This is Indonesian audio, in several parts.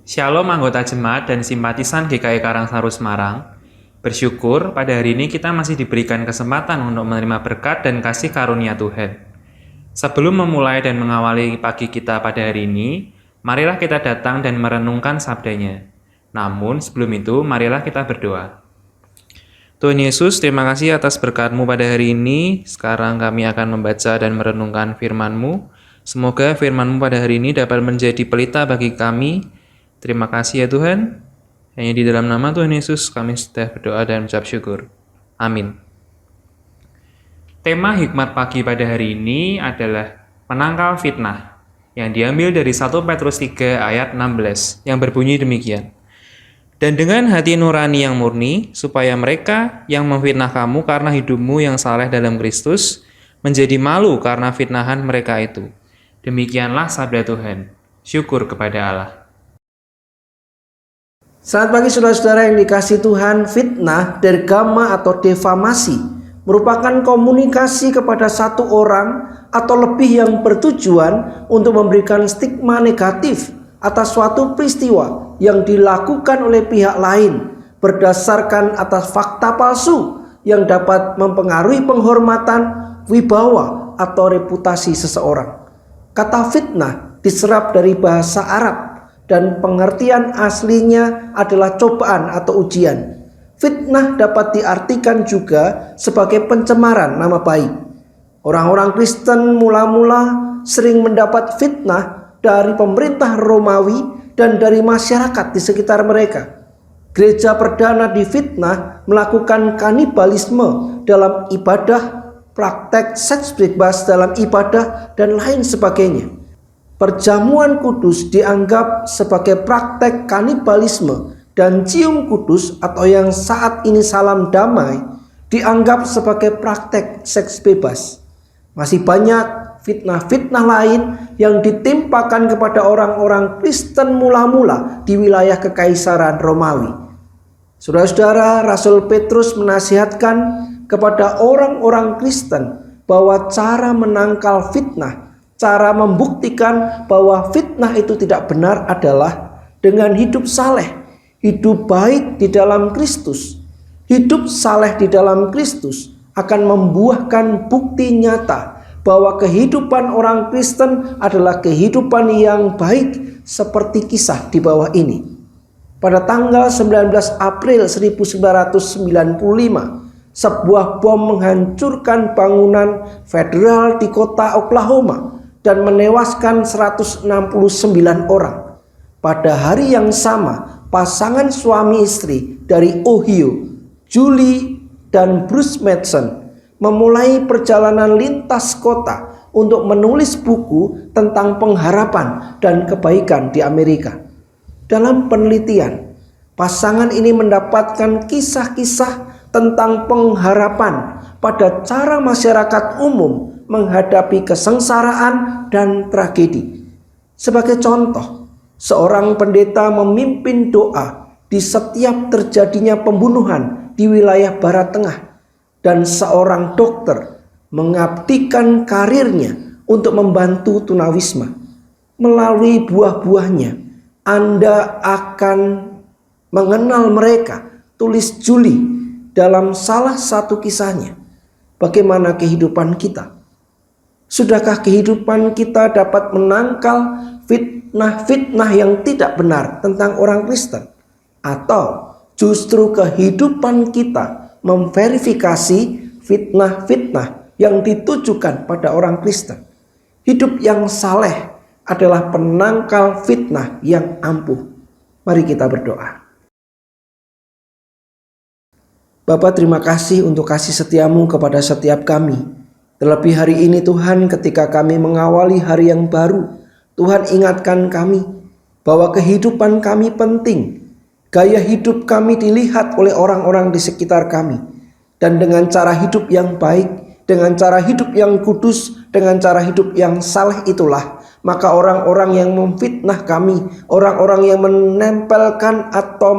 Shalom anggota jemaat dan simpatisan GKI Karangsaru Semarang. Bersyukur pada hari ini kita masih diberikan kesempatan untuk menerima berkat dan kasih karunia Tuhan. Sebelum memulai dan mengawali pagi kita pada hari ini, marilah kita datang dan merenungkan sabdanya. Namun sebelum itu, marilah kita berdoa. Tuhan Yesus, terima kasih atas berkat-Mu pada hari ini. Sekarang kami akan membaca dan merenungkan firman-Mu. Semoga firman-Mu pada hari ini dapat menjadi pelita bagi kami. Terima kasih ya Tuhan. Hanya di dalam nama Tuhan Yesus kami sudah berdoa dan mengucap syukur. Amin. Tema hikmat pagi pada hari ini adalah penangkal fitnah yang diambil dari 1 Petrus 3 ayat 16 yang berbunyi demikian. Dan dengan hati nurani yang murni, supaya mereka yang memfitnah kamu karena hidupmu yang saleh dalam Kristus, menjadi malu karena fitnahan mereka itu. Demikianlah sabda Tuhan. Syukur kepada Allah. Selamat pagi saudara-saudara yang dikasihi Tuhan. Fitnah, dergama atau defamasi merupakan komunikasi kepada satu orang atau lebih yang bertujuan untuk memberikan stigma negatif atas suatu peristiwa yang dilakukan oleh pihak lain berdasarkan atas fakta palsu yang dapat mempengaruhi penghormatan, wibawa atau reputasi seseorang. Kata fitnah diserap dari bahasa Arab dan pengertian aslinya adalah cobaan atau ujian. Fitnah dapat diartikan juga sebagai pencemaran nama baik. Orang-orang Kristen mula-mula sering mendapat fitnah dari pemerintah Romawi dan dari masyarakat di sekitar mereka. Gereja perdana difitnah melakukan kanibalisme dalam ibadah, praktek seks bebas dalam ibadah, dan lain sebagainya. Perjamuan kudus dianggap sebagai praktek kanibalisme dan cium kudus atau yang saat ini salam damai dianggap sebagai praktek seks bebas. Masih banyak fitnah-fitnah lain yang ditimpakan kepada orang-orang Kristen mula-mula di wilayah Kekaisaran Romawi. Saudara-saudara, Rasul Petrus menasihatkan kepada orang-orang Kristen bahwa cara menangkal fitnah, cara membuktikan bahwa fitnah itu tidak benar adalah dengan hidup saleh, hidup baik di dalam Kristus. Hidup saleh di dalam Kristus akan membuahkan bukti nyata bahwa kehidupan orang Kristen adalah kehidupan yang baik seperti kisah di bawah ini. Pada tanggal 19 April 1995, sebuah bom menghancurkan bangunan federal di kota Oklahoma dan menewaskan 169 orang. Pada hari yang sama, pasangan suami istri dari Ohio, Julie dan Bruce Madsen, memulai perjalanan lintas kota untuk menulis buku tentang pengharapan dan kebaikan di Amerika. Dalam penelitian, pasangan ini mendapatkan kisah-kisah tentang pengharapan pada cara masyarakat umum menghadapi kesengsaraan dan tragedi. Sebagai contoh, seorang pendeta memimpin doa di setiap terjadinya pembunuhan di wilayah Barat Tengah, dan seorang dokter mengabdikan karirnya untuk membantu tunawisma. Melalui buah-buahnya, Anda akan mengenal mereka, tulis Julie dalam salah satu kisahnya. Bagaimana kehidupan kita? Sudahkah kehidupan kita dapat menangkal fitnah-fitnah yang tidak benar tentang orang Kristen? Atau justru kehidupan kita memverifikasi fitnah-fitnah yang ditujukan pada orang Kristen? Hidup yang saleh adalah penangkal fitnah yang ampuh. Mari kita berdoa. Bapa, terima kasih untuk kasih setiamu kepada setiap kami. Terlebih hari ini Tuhan, ketika kami mengawali hari yang baru, Tuhan ingatkan kami bahwa kehidupan kami penting. Gaya hidup kami dilihat oleh orang-orang di sekitar kami. Dan dengan cara hidup yang baik, dengan cara hidup yang kudus, dengan cara hidup yang saleh itulah, maka orang-orang yang memfitnah kami, orang-orang yang menempelkan atau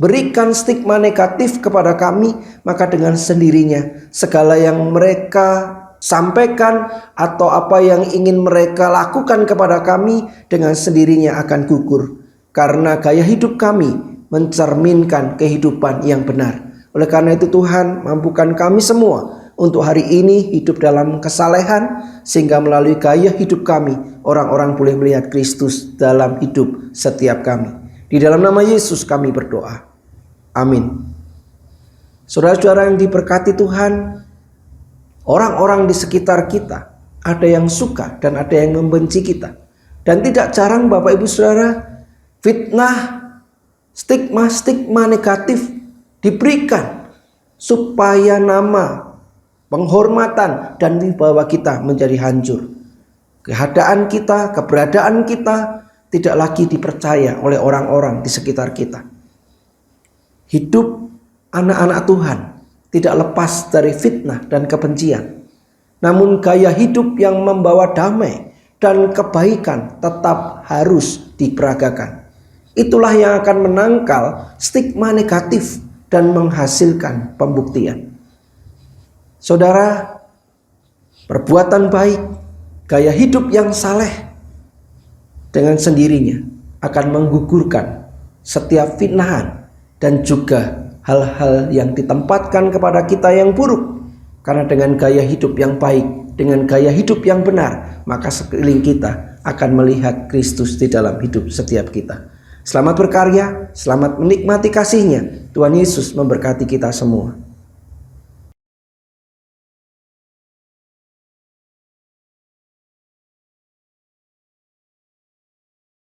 berikan stigma negatif kepada kami, maka dengan sendirinya segala yang mereka sampaikan atau apa yang ingin mereka lakukan kepada kami dengan sendirinya akan gugur. karena gaya hidup kami mencerminkan kehidupan yang benar. Oleh karena itu Tuhan, mampukan kami semua untuk hari ini hidup dalam kesalehan, sehingga melalui gaya hidup kami orang-orang boleh melihat Kristus dalam hidup setiap kami. Di dalam nama Yesus kami berdoa. Amin. Saudara-saudara yang diberkati Tuhan, orang-orang di sekitar kita ada yang suka dan ada yang membenci kita. Dan tidak jarang Bapak Ibu Saudara, fitnah, stigma negatif diberikan supaya nama, penghormatan, dan wibawa kita menjadi hancur. Keadaan kita, keberadaan kita tidak lagi dipercaya oleh orang-orang di sekitar kita. Hidup anak-anak Tuhan tidak lepas dari fitnah dan kebencian. Namun gaya hidup yang membawa damai dan kebaikan tetap harus diperagakan. Itulah yang akan menangkal stigma negatif dan menghasilkan pembuktian. Saudara, perbuatan baik, gaya hidup yang saleh dengan sendirinya akan menggugurkan setiap fitnahan dan juga hal-hal yang ditempatkan kepada kita yang buruk. Karena dengan gaya hidup yang baik, dengan gaya hidup yang benar, maka sekeliling kita akan melihat Kristus di dalam hidup setiap kita. Selamat berkarya, selamat menikmati kasih-Nya. Tuhan Yesus memberkati kita semua.